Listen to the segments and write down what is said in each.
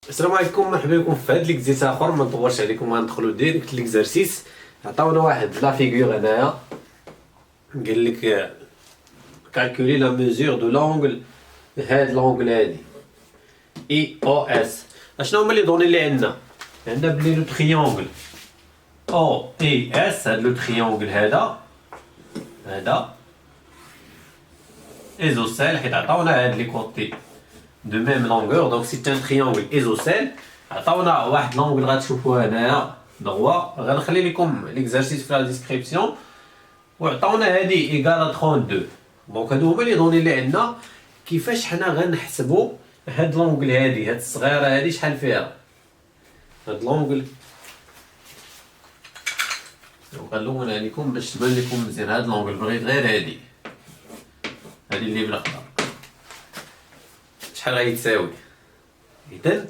السلام عليكم، مرحبا بكم في هذا ليكزيس اخر. ما نطولش عليكم، غندخلوا ديريكت ليكزارسيس. عطاونا واحد لا فيغور هنايا، قال لك كالكولي لا ميزور دو لونغل. هاد لونغل هادي اي او اس. اشنو هما لي دوني اللي عندنا بلي لو تريونغل او اي اس. هاد لو تريونغل هذا ايزوسيل، حيت عطاونا هاد لي كوتي دو ميم لونغور، دونك سي ان تريونغل ايزوسيل. عطاونا واحد لونغل غتشوفوه هنايا دروا، غنخلي لكم ليكزارسيس في لا ديسكريبسيون. وعطاونا هادي ايكال 32. دونك هادو هما لي دوني اللي عندنا. كيفاش حنا غنحسبوا هاد لونغل هادي، هاد الصغيره هادي شحال فيها؟ هاد لونغل غنلون عليكم باش تبان لكم مزيان. هاد لونغل بغيت غير هادي اللي بالاخضر، شحال غيتساوي؟ اذا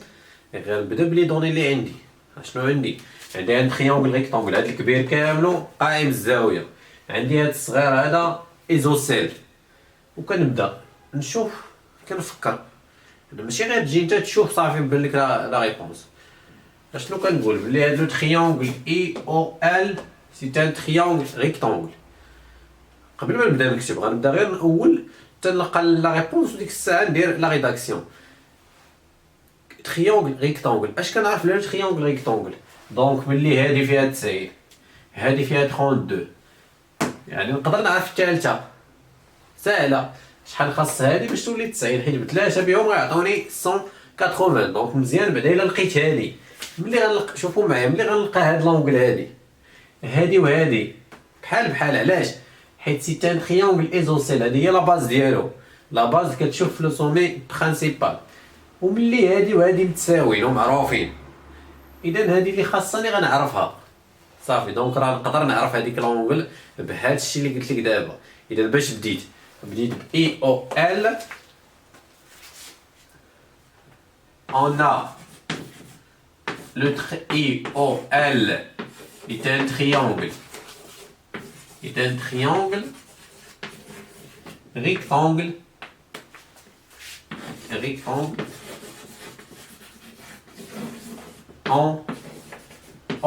غنبدا بلي دوني اللي عندي. اشنو عندي ان تريونغل ريكتونغل، هاد الكبير كاملو قائم الزاويه. عندي هاد الصغير هذا ايزوسيل. وكنبدا نشوف، كنفكر. انا ماشي غير تجي انت تشوف صافي بان لك لا ريبونس. اشنو كنقول؟ بلي هاد لو تريونغل اي او ال سي ان تريونغل ريكتونغل. قبل ما نبدا نكتب غنبدا غير الاول تنلقى لا ريبونس، وديك الساعه ندير لا ريداكسيون. تريونغل ريكتونغل، اش كنعرف على تريونغل ريكتونغل؟ دونك ملي هادي فيها 90، هادي فيها 32، يعني نقدر نعرف الثالثه ساهله شحال خاص هادي باش تولي 90، حيت بثلاثه بهم غيعطوني 180. دونك مزيان بعدا الا لقيت هادي. ملي غنلقى، شوفوا معايا، ملي غنلقى هاد لونغل هادي وهادي بحال علاش؟ حيت سي ان تريونغل ايزوسيل. هادي هي لا باز ديالو. لا باز كتشوف في لو سومي برينسيبال، وملي هادي وهادي متساويين ومعروفين، اذا هادي اللي خاصني غنعرفها صافي. دونك راه نقدر نعرف هذيك لونغل بهذا الشيء اللي قلت لك دابا. اذا باش بديت ب اي او ال. on a le IOL est un triangle rectangle en O.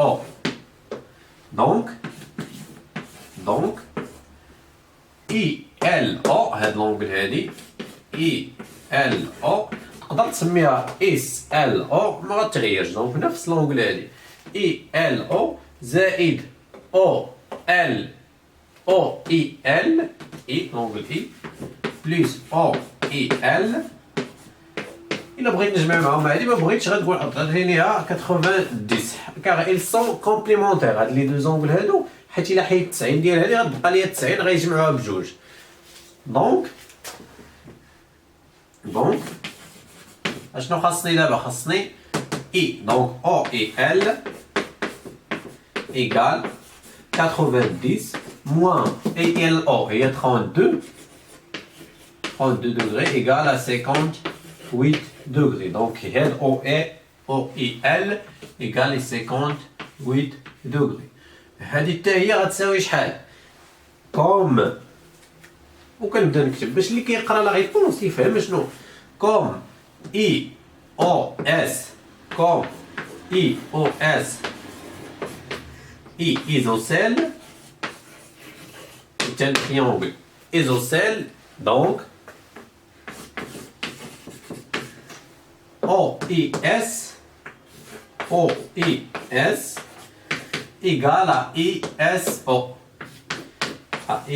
Donc ILO هاد لونغل هادي ILO تقدر تسميها SLO، ما غتغيرش. دونك نفس لونغل هادي ILO زائد OL OEL اي لونغل اي بليس OEL. الا بغيت نجمع معاهم هادي، ما بغيتش غتقول عطينيها 90 كاغ ils sont complémentaires. هاد لي دو زونغل هادو، حيت الا حيت 90 ديال هادي غتبقى ليا 90 غيجمعوها بجوج. دونك اشنو خاصني دابا؟ خاصني اي. دونك او اي ال ايكال 90 موان اي ال او هي 32 دوغري ايكال 58 دوغري. دونك هاد او اي ال ايكال 58 دوغري. هادي حتى هي غتساوي شحال؟ كوم، وكنبدا نكتب باش اللي كيقرا لا ريبونس يفهم شنو. كوم اي او اس اي ايزوسيل est un triangle isocèle. Donc OIS égale à ISO.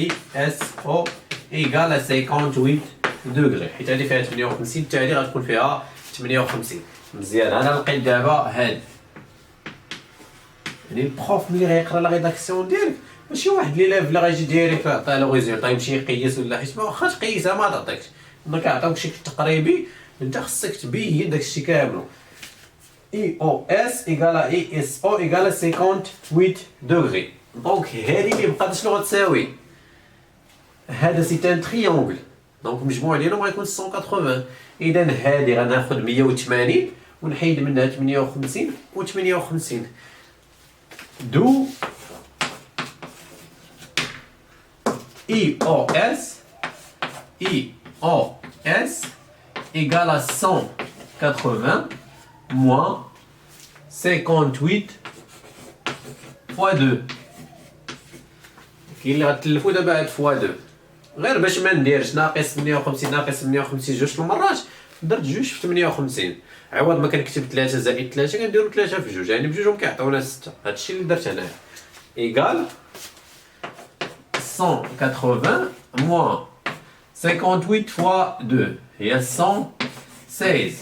ISO égale à 58 دوغري، حيت هادي فيها 58 حتى هادي غتكون فيها 58. مزيان. انا لقيت دابا هاد، يعني البروف ملي غيقرا لا ريداكسيون ديالك ماشي واحد اللي لاف اللي غيجي ديريكت يعطي له ريزولطا يمشي يقيس، ولا حيت ما واخا تقيسها ما تعطيكش. دونك كيعطيوك شي تقريبي، انت خصك تبين داكشي كامل. اي او اس ايكال اي اس او ايكال 58 دوغري. دونك هادي اللي بقات شنو غتساوي؟ هذا سي ان تريونغل، دونك المجموع ديالهم غيكون 180. اذا هادي غناخد 180 ونحيد منها 58 و 58. دو IOS égale à 180 moins 58 fois 2. كاين اللي غتلفو دابا هاد فوا 2 غير باش ما نديرش ناقص 58 ناقص 58 جوج المرات، درت جوج في 58. عوض ما كنكتب 3 زائد 3 كنديرو 3 في جوج، يعني بجوجهم كيعطيونا 6. هادشي اللي درت هنايا. إيكال 180 moins 58 fois 2 هي 116.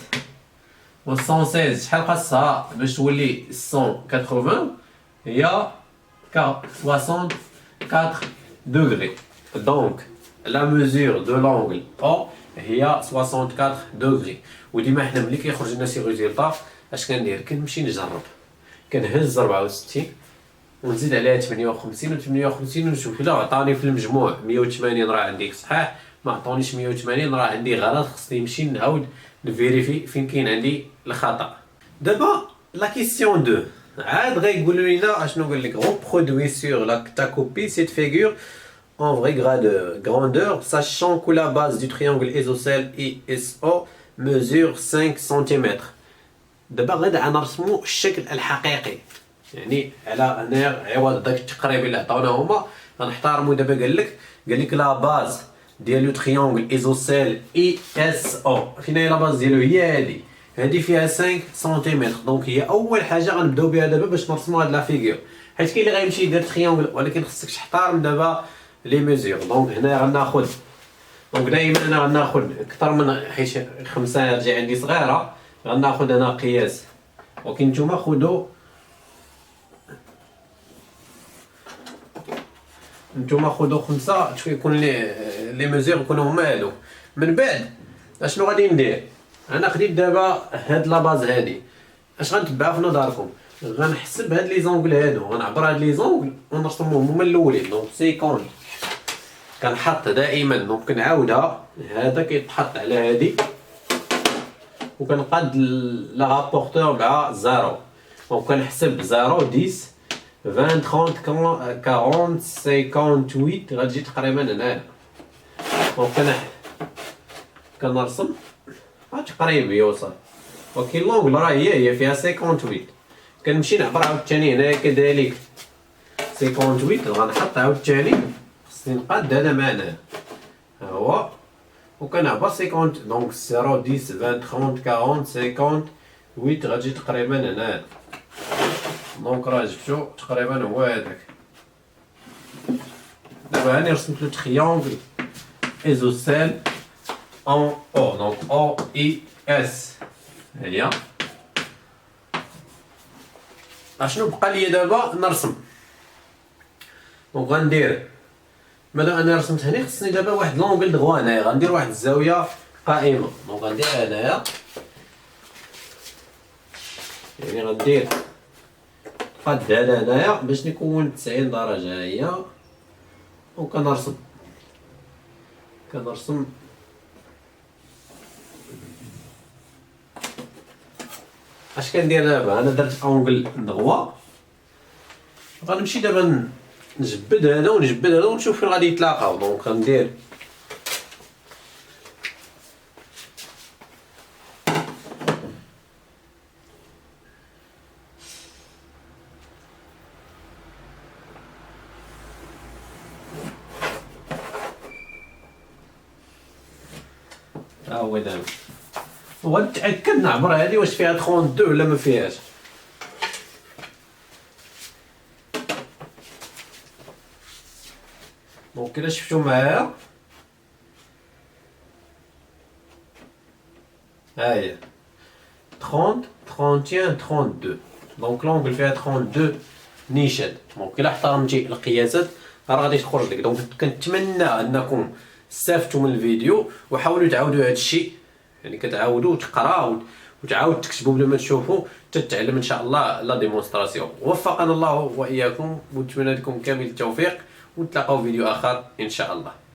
و 116 شحال خاصها باش تولي 180؟ هي 64 degrés. Donc la mesure de l'angle O هي 64 degrés. وديما حنا ملي كيخرج لنا شي ريزولطا اش كندير؟ كنمشي نجرب، كنهز 64 ونزيد عليها 58 و 58 ونشوف الا عطاني في المجموع 180 راه عندي صحيح، ما عطونيش 180 راه عندي غلط، خصني نمشي نعاود نفيريفي فين كاين عندي الخطا. دابا لا كيسيون 2 عاد غيقولوا لنا اشنو قال لك reproduis sur ta copie cette figure en vrai grandeur sachant que la base du triangle isocèle ISO mesure 5 cm. دابا غادي نرسمو الشكل الحقيقي، يعني على هنا عوض داك التقريب اللي عطاونا هما غنحترمو. دابا قال لك لا باز ديال لو تريونغل ايزوسيل اي اس او، فين هي لا باز ديالو؟ هي هادي فيها 5 سنتيمتر. دونك هي اول حاجه غنبداو بها دابا باش نرسمو هاد لا فيغور، حيت كاين اللي غيمشي يدير تريونغل ولكن خصك تحترم دابا لي ميزور. دونك هنا غناخد، دونك دائما انا غناخد اكثر من حيت 5 يرجع عندي صغيره، غناخد انا قياس، ولكن نتوما خدو نتوما خدو 5 شويه يكون لي ميزور يكونوا هما هادو. من بعد اشنو غادي ندير؟ انا خديت دابا هاد لا باز هادي، اش غنتبعها في نظركم؟ غنحسب هاد لي زونغل هادو، غنعبر هاد لي زونغل ونرسمهم هما الاولين. دونك سيكون كنحط دائما، دونك كنعاودها، هذا كيتحط على هادي وكنقاد لا رابورتور مع 0. دونك كنحسب 0 10 20 30 40 58 غتجي تقريبا هنايا. دونك كنرسم تقريبا يوصل، ولكن لونغل راه هي فيها 58. كنمشي نعبر عاوتاني هنايا كذلك 58، غنحط عاوتاني خصني نقاد هذا معنا ها هو، وكنعبر 50. دونك 0 10 20 30 40 58 غتجي تقريبا هنايا. دونك راه جبتو تقريبا هو هذاك. دابا هاني رسمت لو تريونغل ايزوسيل en O. Donc O I S هي. اشنو بقى لي دابا نرسم؟ دونك غندير، مادام انا رسمت هنا خصني دابا واحد لونغل دغوا هنايا، غندير واحد الزاويه قائمه. دونك غندير هنايا، يعني غندير قد هذا هنايا باش نكون 90 درجه هي، وكنرسم اش كندير دابا؟ انا درت اونغل دغوا، غنمشي دابا نجبد هذا ونجبد هذا ونشوف فين غادي يتلاقاو. دونك غندير ها هو دابا، وغنتاكد نعبر هذه واش فيها 32 ولا ما فيهاش. دونك الا شفتو معايا ها هي 30 31 32. دونك لونغل فيها 32 نيشان. دونك الا احترمتي القياسات راه غادي تخرج لك. دونك كنتمنى انكم استفدتوا من الفيديو، وحاولوا تعاودوا هذا الشيء، يعني كتعاودوا وتقراو وتعاود تكتبوا بلا ما تشوفوا تتعلم ان شاء الله لا ديمونستراسيون. وفقنا الله واياكم، ونتمنى لكم كامل التوفيق، ونتلاقاو في فيديو اخر ان شاء الله.